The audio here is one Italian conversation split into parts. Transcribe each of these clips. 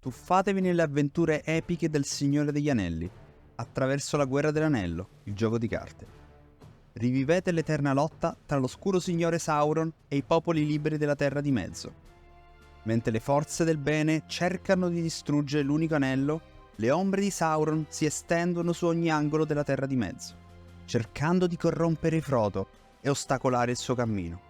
Tuffatevi nelle avventure epiche del Signore degli Anelli, attraverso la Guerra dell'Anello, il gioco di carte. Rivivete l'eterna lotta tra l'oscuro signore Sauron e i popoli liberi della Terra di Mezzo. Mentre le forze del bene cercano di distruggere l'unico anello, le ombre di Sauron si estendono su ogni angolo della Terra di Mezzo, cercando di corrompere Frodo e ostacolare il suo cammino.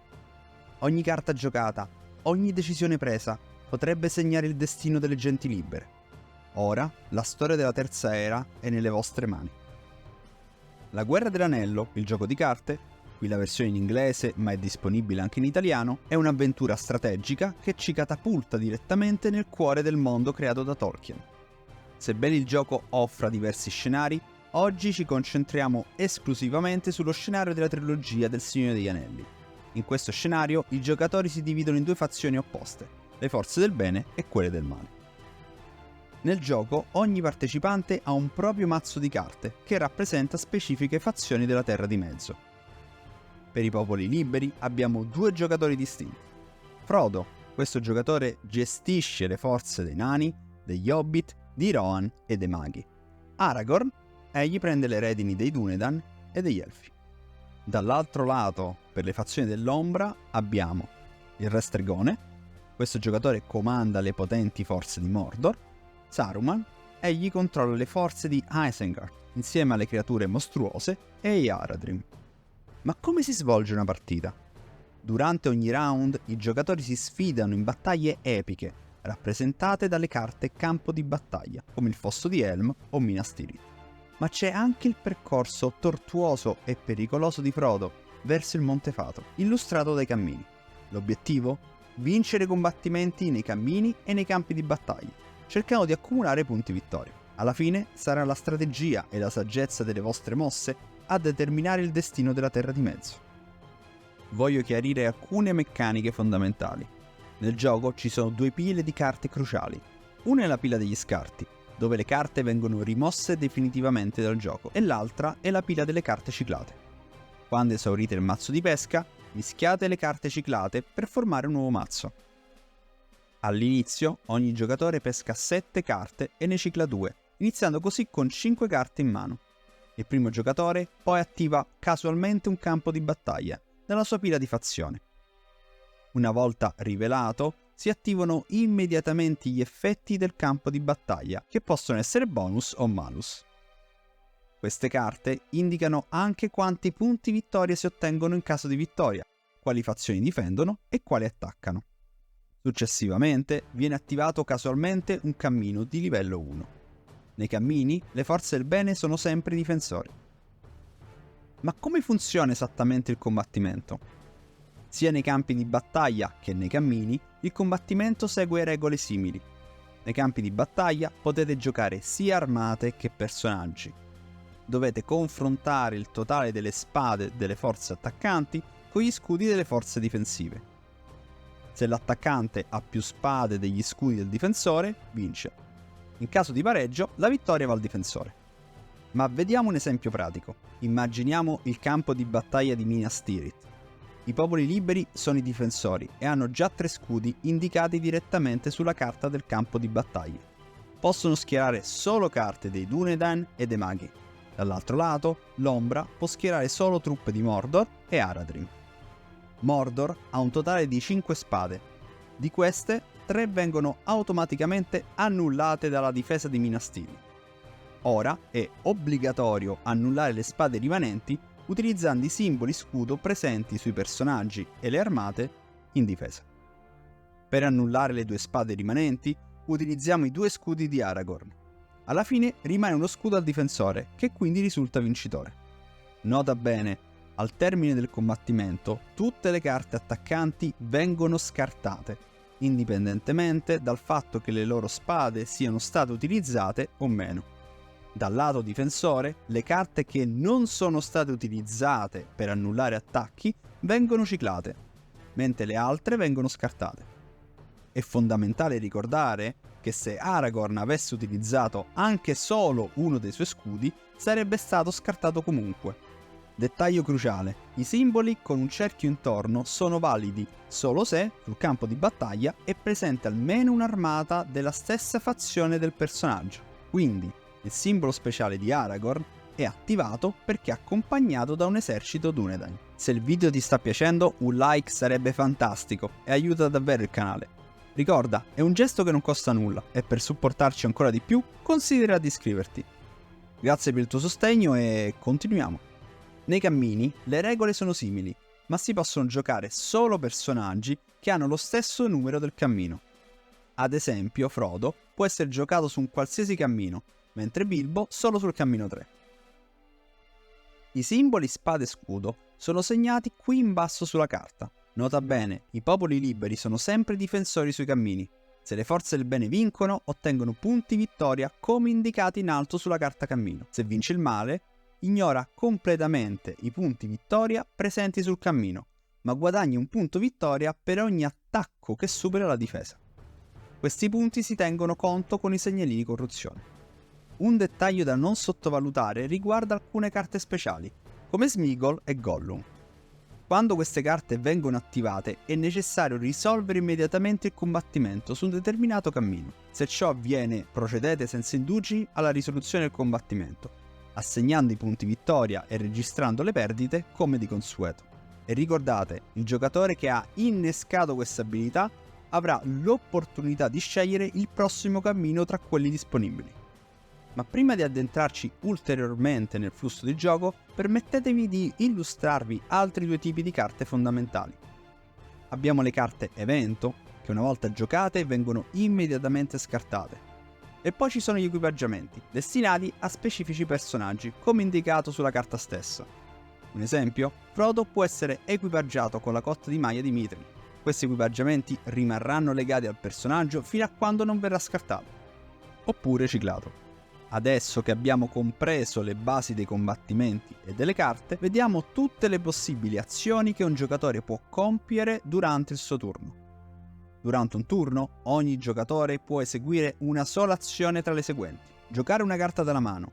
Ogni carta giocata, ogni decisione presa, potrebbe segnare il destino delle genti libere. Ora, la storia della Terza Era è nelle vostre mani. La Guerra dell'Anello, il gioco di carte, qui la versione in inglese ma è disponibile anche in italiano, è un'avventura strategica che ci catapulta direttamente nel cuore del mondo creato da Tolkien. Sebbene il gioco offra diversi scenari, oggi ci concentriamo esclusivamente sullo scenario della trilogia del Signore degli Anelli. In questo scenario i giocatori si dividono in due fazioni opposte, le forze del bene e quelle del male. Nel gioco ogni partecipante ha un proprio mazzo di carte che rappresenta specifiche fazioni della Terra di Mezzo. Per i popoli liberi abbiamo due giocatori distinti. Frodo, questo giocatore gestisce le forze dei nani, degli hobbit, di Rohan e dei maghi. Aragorn, egli prende le redini dei Dúnedain e degli elfi. Dall'altro lato, per le fazioni dell'ombra, abbiamo il Re Stregone, questo giocatore comanda le potenti forze di Mordor. Saruman, egli controlla le forze di Isengard, insieme alle creature mostruose, e Yaradrim. Ma come si svolge una partita? Durante ogni round i giocatori si sfidano in battaglie epiche, rappresentate dalle carte campo di battaglia, come il Fosso di Helm o Minas Tirith. Ma c'è anche il percorso tortuoso e pericoloso di Frodo verso il Monte Fato, illustrato dai cammini. L'obiettivo? Vincere combattimenti nei cammini e nei campi di battaglia, cercando di accumulare punti vittoria. Alla fine sarà la strategia e la saggezza delle vostre mosse a determinare il destino della Terra di Mezzo. Voglio chiarire alcune meccaniche fondamentali. Nel gioco ci sono due pile di carte cruciali. Una è la pila degli scarti, dove le carte vengono rimosse definitivamente dal gioco, e l'altra è la pila delle carte ciclate. Quando esaurite il mazzo di pesca, mischiate le carte ciclate per formare un nuovo mazzo. All'inizio, ogni giocatore pesca 7 carte e ne cicla 2, iniziando così con 5 carte in mano. Il primo giocatore poi attiva casualmente un campo di battaglia dalla sua pila di fazione. Una volta rivelato, si attivano immediatamente gli effetti del campo di battaglia, che possono essere bonus o malus. Queste carte indicano anche quanti punti vittoria si ottengono in caso di vittoria, quali fazioni difendono e quali attaccano. Successivamente viene attivato casualmente un cammino di livello 1. Nei cammini le forze del bene sono sempre difensori. Ma come funziona esattamente il combattimento? Sia nei campi di battaglia che nei cammini, il combattimento segue regole simili. Nei campi di battaglia potete giocare sia armate che personaggi. Dovete confrontare il totale delle spade delle forze attaccanti con gli scudi delle forze difensive. Se l'attaccante ha più spade degli scudi del difensore, vince. In caso di pareggio, la vittoria va al difensore. Ma vediamo un esempio pratico. Immaginiamo il campo di battaglia di Minas Tirith. I popoli liberi sono i difensori e hanno già 3 scudi indicati direttamente sulla carta del campo di battaglia. Possono schierare solo carte dei Dúnedain e dei maghi. Dall'altro lato, l'ombra può schierare solo truppe di Mordor e Aradrim. Mordor ha un totale di 5 spade. Di queste, 3 vengono automaticamente annullate dalla difesa di Minas Tirith. Ora è obbligatorio annullare le spade rimanenti utilizzando i simboli scudo presenti sui personaggi e le armate in difesa. Per annullare le 2 spade rimanenti, utilizziamo i 2 scudi di Aragorn. Alla fine rimane uno scudo al difensore, che quindi risulta vincitore. Nota bene, al termine del combattimento, tutte le carte attaccanti vengono scartate, indipendentemente dal fatto che le loro spade siano state utilizzate o meno. Dal lato difensore, le carte che non sono state utilizzate per annullare attacchi vengono ciclate, mentre le altre vengono scartate. È fondamentale ricordare che se Aragorn avesse utilizzato anche solo uno dei suoi scudi, sarebbe stato scartato comunque. Dettaglio cruciale: i simboli con un cerchio intorno sono validi solo se sul campo di battaglia è presente almeno un'armata della stessa fazione del personaggio. Quindi il simbolo speciale di Aragorn è attivato perché è accompagnato da un esercito Dúnedain. Se il video ti sta piacendo, un like sarebbe fantastico e aiuta davvero il canale. Ricorda, è un gesto che non costa nulla e per supportarci ancora di più considera di iscriverti. Grazie per il tuo sostegno e continuiamo. Nei cammini le regole sono simili, ma si possono giocare solo personaggi che hanno lo stesso numero del cammino. Ad esempio, Frodo può essere giocato su un qualsiasi cammino, mentre Bilbo solo sul cammino 3. I simboli spada e scudo sono segnati qui in basso sulla carta. Nota bene, i popoli liberi sono sempre difensori sui cammini. Se le forze del bene vincono, ottengono punti vittoria come indicati in alto sulla carta cammino. Se vince il male, ignora completamente i punti vittoria presenti sul cammino, ma guadagni un punto vittoria per ogni attacco che supera la difesa. Questi punti si tengono conto con i segnalini corruzione. Un dettaglio da non sottovalutare riguarda alcune carte speciali, come Sméagol e Gollum. Quando queste carte vengono attivate è necessario risolvere immediatamente il combattimento su un determinato cammino. Se ciò avviene, procedete senza indugi alla risoluzione del combattimento, assegnando i punti vittoria e registrando le perdite come di consueto. E ricordate, il giocatore che ha innescato questa abilità avrà l'opportunità di scegliere il prossimo cammino tra quelli disponibili. Ma prima di addentrarci ulteriormente nel flusso di gioco, permettetemi di illustrarvi altri due tipi di carte fondamentali. Abbiamo le carte evento, che una volta giocate vengono immediatamente scartate. E poi ci sono gli equipaggiamenti, destinati a specifici personaggi, come indicato sulla carta stessa. Un esempio, Frodo può essere equipaggiato con la cotta di maglia di Mithril. Questi equipaggiamenti rimarranno legati al personaggio fino a quando non verrà scartato, oppure ciclato. Adesso che abbiamo compreso le basi dei combattimenti e delle carte, vediamo tutte le possibili azioni che un giocatore può compiere durante il suo turno. Durante un turno, ogni giocatore può eseguire una sola azione tra le seguenti: giocare una carta dalla mano.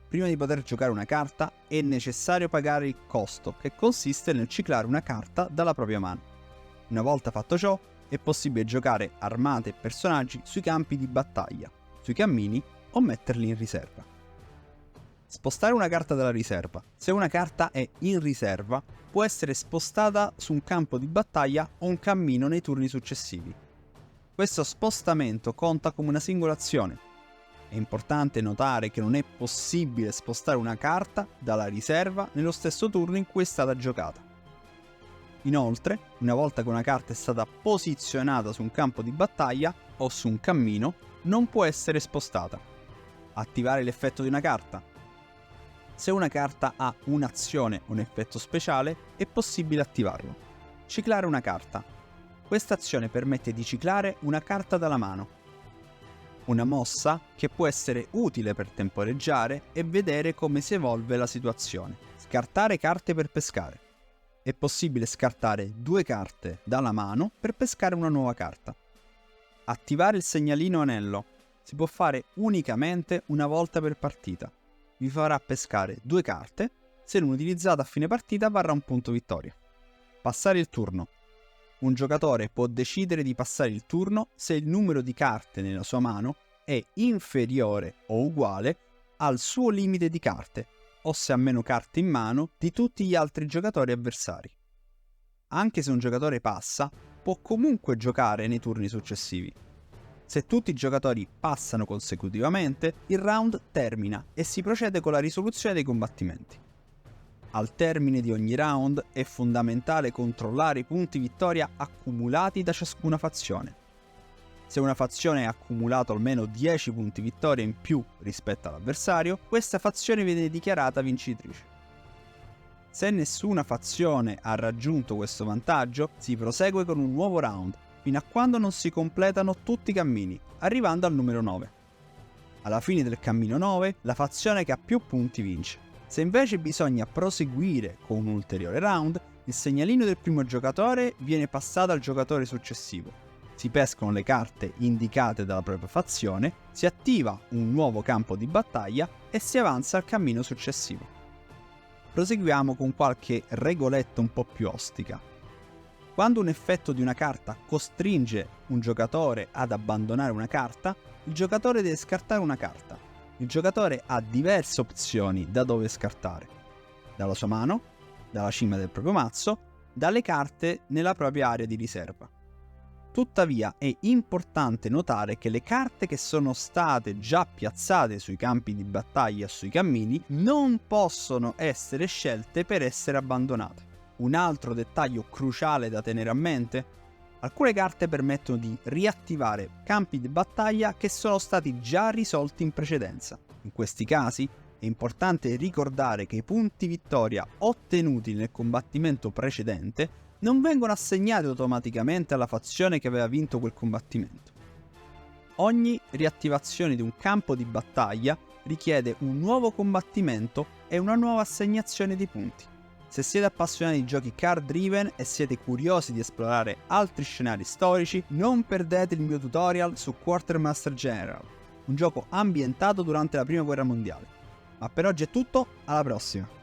Prima di poter giocare una carta è necessario pagare il costo, che consiste nel ciclare una carta dalla propria mano. Una volta fatto ciò, è possibile giocare armate e personaggi sui campi di battaglia, sui cammini o metterli in riserva. Spostare una carta dalla riserva. Se una carta è in riserva, può essere spostata su un campo di battaglia o un cammino nei turni successivi. Questo spostamento conta come una singola azione. È importante notare che non è possibile spostare una carta dalla riserva nello stesso turno in cui è stata giocata. Inoltre, una volta che una carta è stata posizionata su un campo di battaglia o su un cammino, non può essere spostata. Attivare l'effetto di una carta. Se una carta ha un'azione o un effetto speciale, è possibile attivarlo. Ciclare una carta. Questa azione permette di ciclare una carta dalla mano. Una mossa che può essere utile per temporeggiare e vedere come si evolve la situazione. Scartare carte per pescare. È possibile scartare 2 carte dalla mano per pescare una nuova carta. Attivare il segnalino anello. Si può fare unicamente una volta per partita. Vi farà pescare 2 carte, se non utilizzata a fine partita varrà un punto vittoria. Passare il turno. Un giocatore può decidere di passare il turno se il numero di carte nella sua mano è inferiore o uguale al suo limite di carte, o se ha meno carte in mano di tutti gli altri giocatori avversari. Anche se un giocatore passa, può comunque giocare nei turni successivi. Se tutti i giocatori passano consecutivamente, il round termina e si procede con la risoluzione dei combattimenti. Al termine di ogni round è fondamentale controllare i punti vittoria accumulati da ciascuna fazione. Se una fazione ha accumulato almeno 10 punti vittoria in più rispetto all'avversario, questa fazione viene dichiarata vincitrice. Se nessuna fazione ha raggiunto questo vantaggio, si prosegue con un nuovo round, fino a quando non si completano tutti i cammini, arrivando al numero 9. Alla fine del cammino 9, la fazione che ha più punti vince. Se invece bisogna proseguire con un ulteriore round, il segnalino del primo giocatore viene passato al giocatore successivo. Si pescano le carte indicate dalla propria fazione, si attiva un nuovo campo di battaglia e si avanza al cammino successivo. Proseguiamo con qualche regoletta un po' più ostica. Quando un effetto di una carta costringe un giocatore ad abbandonare una carta, il giocatore deve scartare una carta. Il giocatore ha diverse opzioni da dove scartare: dalla sua mano, dalla cima del proprio mazzo, dalle carte nella propria area di riserva. Tuttavia è importante notare che le carte che sono state già piazzate sui campi di battaglia o sui cammini non possono essere scelte per essere abbandonate. Un altro dettaglio cruciale da tenere a mente: alcune carte permettono di riattivare campi di battaglia che sono stati già risolti in precedenza. In questi casi è importante ricordare che i punti vittoria ottenuti nel combattimento precedente non vengono assegnati automaticamente alla fazione che aveva vinto quel combattimento. Ogni riattivazione di un campo di battaglia richiede un nuovo combattimento e una nuova assegnazione di punti. Se siete appassionati di giochi card driven e siete curiosi di esplorare altri scenari storici, non perdete il mio tutorial su Quartermaster General, un gioco ambientato durante la Prima Guerra Mondiale. Ma per oggi è tutto, alla prossima!